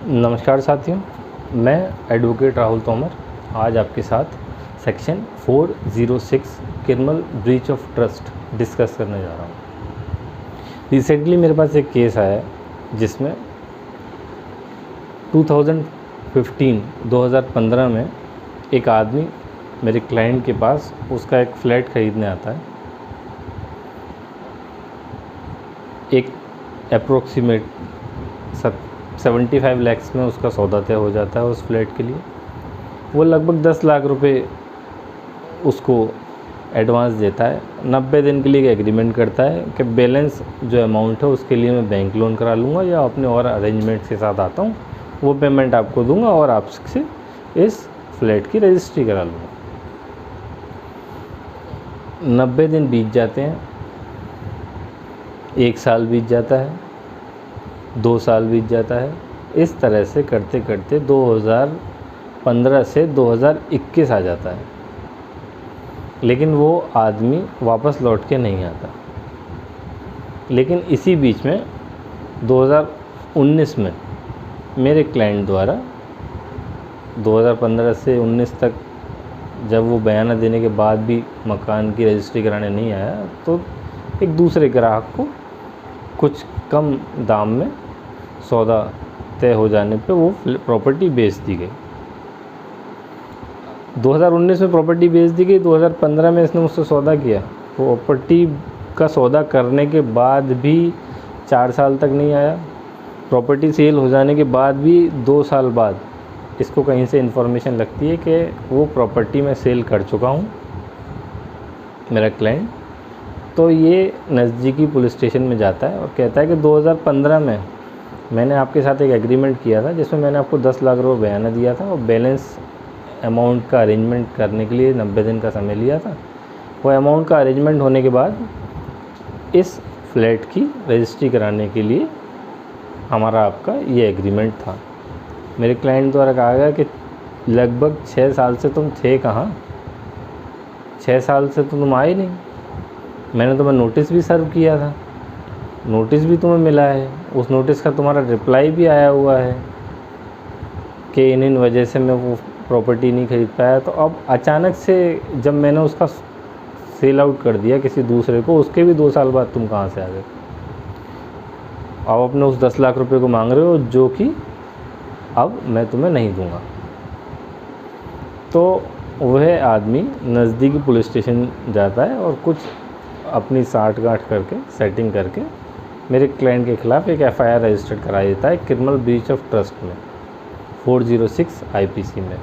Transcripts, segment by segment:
नमस्कार साथियों, मैं एडवोकेट राहुल तोमर आज आपके साथ section 406 criminal breach of trust discuss करने जा रहा हूँ। रिसेंटली मेरे पास एक केस आया है जिसमें 2015 में एक आदमी मेरे क्लाइंट के पास उसका एक फ़्लैट ख़रीदने आता है। एक अप्रोक्सीमेट 75 लाख में उसका सौदा तय हो जाता है उस फ्लैट के लिए। वो लगभग 10 लाख रुपए उसको एडवांस देता है। 90 दिन के लिए एक एग्रीमेंट करता है कि बैलेंस जो अमाउंट है उसके लिए मैं बैंक लोन करा लूँगा या अपने और अरेंजमेंट्स के साथ आता हूँ, वो पेमेंट आपको दूंगा और आपसे इस फ्लैट की रजिस्ट्री करा लूँगा। 90 दिन बीत जाते हैं, 1 साल बीत जाता है, 2 साल बीत जाता है। इस तरह से करते करते 2015 से 2021 आ जाता है, लेकिन वो आदमी वापस लौट के नहीं आता। लेकिन इसी बीच में 2019 में मेरे क्लाइंट द्वारा 2015 से 19 तक जब वो बयाना देने के बाद भी मकान की रजिस्ट्री कराने नहीं आया, तो एक दूसरे ग्राहक को कुछ कम दाम में सौदा तय हो जाने पे वो प्रॉपर्टी बेच दी गई। 2019 में प्रॉपर्टी बेच दी गई, 2015 में इसने मुझसे सौदा किया। प्रॉपर्टी का सौदा करने के बाद भी 4 साल तक नहीं आया। प्रॉपर्टी सेल हो जाने के बाद भी 2 साल बाद इसको कहीं से इन्फॉर्मेशन लगती है कि वो प्रॉपर्टी मैं सेल कर चुका हूँ, मेरा क्लाइंट। तो ये नज़दीकी पुलिस स्टेशन में जाता है और कहता है कि 2015 में मैंने आपके साथ एक एग्रीमेंट किया था जिसमें मैंने आपको 10 लाख रुपये बयाना दिया था और बैलेंस अमाउंट का अरेंजमेंट करने के लिए 90 दिन का समय लिया था। वो अमाउंट का अरेंजमेंट होने के बाद इस फ्लैट की रजिस्ट्री कराने के लिए हमारा आपका ये एग्रीमेंट था। मेरे क्लाइंट द्वारा कहा गया कि लगभग 6 साल से तुम थे कहाँ, 6 साल से तो तुम आए नहीं। मैंने तुम्हें नोटिस भी सर्व किया था, नोटिस भी तुम्हें मिला है, उस नोटिस का तुम्हारा रिप्लाई भी आया हुआ है कि इन वजह से मैं वो प्रॉपर्टी नहीं खरीद पाया। तो अब अचानक से जब मैंने उसका सेल आउट कर दिया किसी दूसरे को, उसके भी 2 साल बाद तुम कहाँ से आ गए? अब अपने उस 10 लाख रुपए को मांग रहे हो जो कि अब मैं तुम्हें नहीं दूंगा। तो वह आदमी नज़दीकी पुलिस स्टेशन जाता है और कुछ अपनी साठ-गांठ करके सेटिंग करके मेरे क्लाइंट के ख़िलाफ़ एक एफआईआर रजिस्टर्ड करा देता है क्रिमिनल ब्रीच ऑफ ट्रस्ट में 406 आईपीसी में।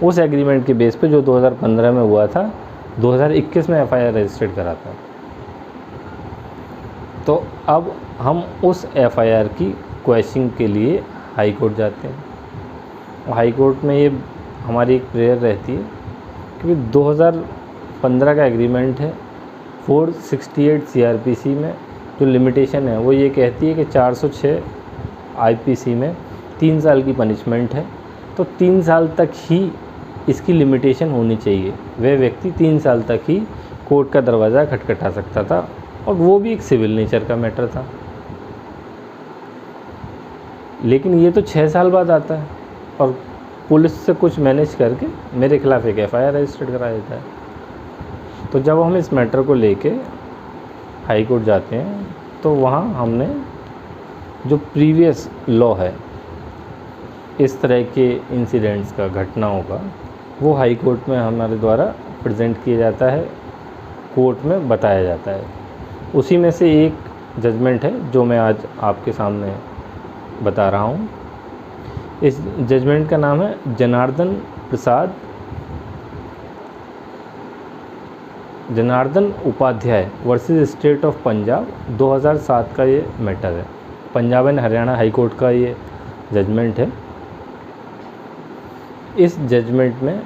उस एग्रीमेंट के बेस पे जो 2015 में हुआ था, 2021 में एफआईआर रजिस्टर्ड कराता है। तो अब हम उस एफआईआर की क्वेश्चनिंग के लिए हाई कोर्ट जाते हैं। हाई कोर्ट में ये हमारी एक प्रेयर रहती है कि 2015 का एग्रीमेंट है। 468 सीआरपीसी में जो लिमिटेशन है वो ये कहती है कि 406 आईपीसी में 3 साल की पनिशमेंट है, तो 3 साल तक ही इसकी लिमिटेशन होनी चाहिए। वह व्यक्ति 3 साल तक ही कोर्ट का दरवाज़ा खटखटा सकता था, और वो भी एक सिविल नेचर का मैटर था। लेकिन ये तो 6 साल बाद आता है और पुलिस से कुछ मैनेज करके मेरे खिलाफ़ एक एफआईआर रजिस्टर्ड करा देता है। तो जब हम इस मैटर को लेके हाई कोर्ट जाते हैं, तो वहाँ हमने जो प्रीवियस लॉ है इस तरह के इंसिडेंट्स का, घटनाओं का, वो हाई कोर्ट में हमारे द्वारा प्रेजेंट किया जाता है, कोर्ट में बताया जाता है। उसी में से एक जजमेंट है जो मैं आज आपके सामने बता रहा हूँ। इस जजमेंट का नाम है Janardan Upadhyay versus state of Punjab 2007 का ये मैटर है। Punjab and Haryana high court का ये जजमेंट है। इस जजमेंट में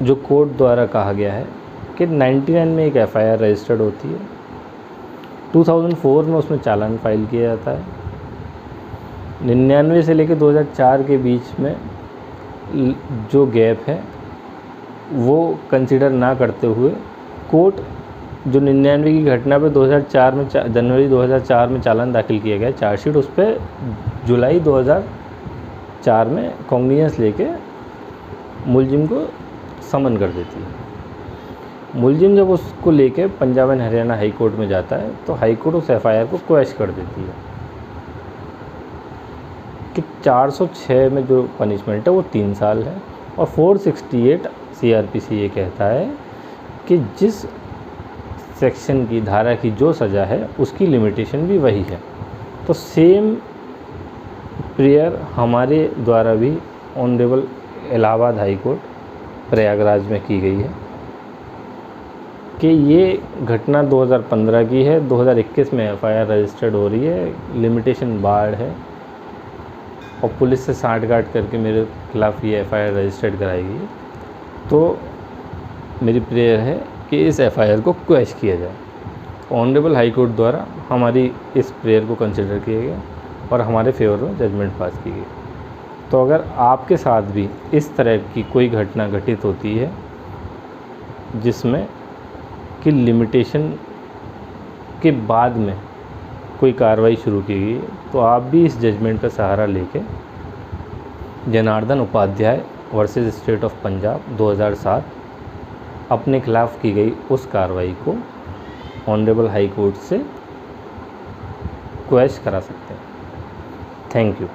जो कोर्ट द्वारा कहा गया है कि 99 में एक एफआईआर रजिस्टर्ड होती है, 2004 में उसमें चालान फाइल किया जाता है, 99 से लेकर 2004 के बीच में जो गैप है वो कंसिडर ना करते हुए कोर्ट जो 99 की घटना पे 2004 में जनवरी 2004 में चालान दाखिल किया गया चार्जशीट, उस पर जुलाई 2004 में कॉग्निजेंस लेके मुलजिम को समन कर देती है। मुलजिम जब उसको लेके Punjab and Haryana high court में जाता है तो हाई कोर्ट उस एफआईआर को क्वैश कर देती है कि 406 में जो पनिशमेंट है वो 3 साल है, और 468 सीआरपीसी ये कहता है कि जिस सेक्शन की धारा की जो सज़ा है उसकी लिमिटेशन भी वही है। तो सेम प्रेयर हमारे द्वारा भी honourable Allahabad high court Prayagraj में की गई है कि ये घटना 2015 की है, 2021 में एफआईआर रजिस्टर्ड हो रही है, लिमिटेशन बाढ़ है, और पुलिस से सांठ-गांठ करके मेरे खिलाफ़ ये एफआईआर रजिस्टर्ड कराई गई। तो मेरी प्रेयर है कि इस एफआईआर को क्वैश किया जाए। ऑनरेबल हाई कोर्ट द्वारा हमारी इस प्रेयर को कंसिडर किया गया और हमारे फेवर में जजमेंट पास की गई। तो अगर आपके साथ भी इस तरह की कोई घटना घटित होती है जिसमें कि लिमिटेशन के बाद में कोई कार्रवाई शुरू की गई, तो आप भी इस जजमेंट का सहारा लेके Janardan Upadhyay versus state of Punjab 2007 अपने खिलाफ़ की गई उस कार्रवाई को ऑनरेबल हाई कोर्ट से क्वैश करा सकते हैं। Thank you.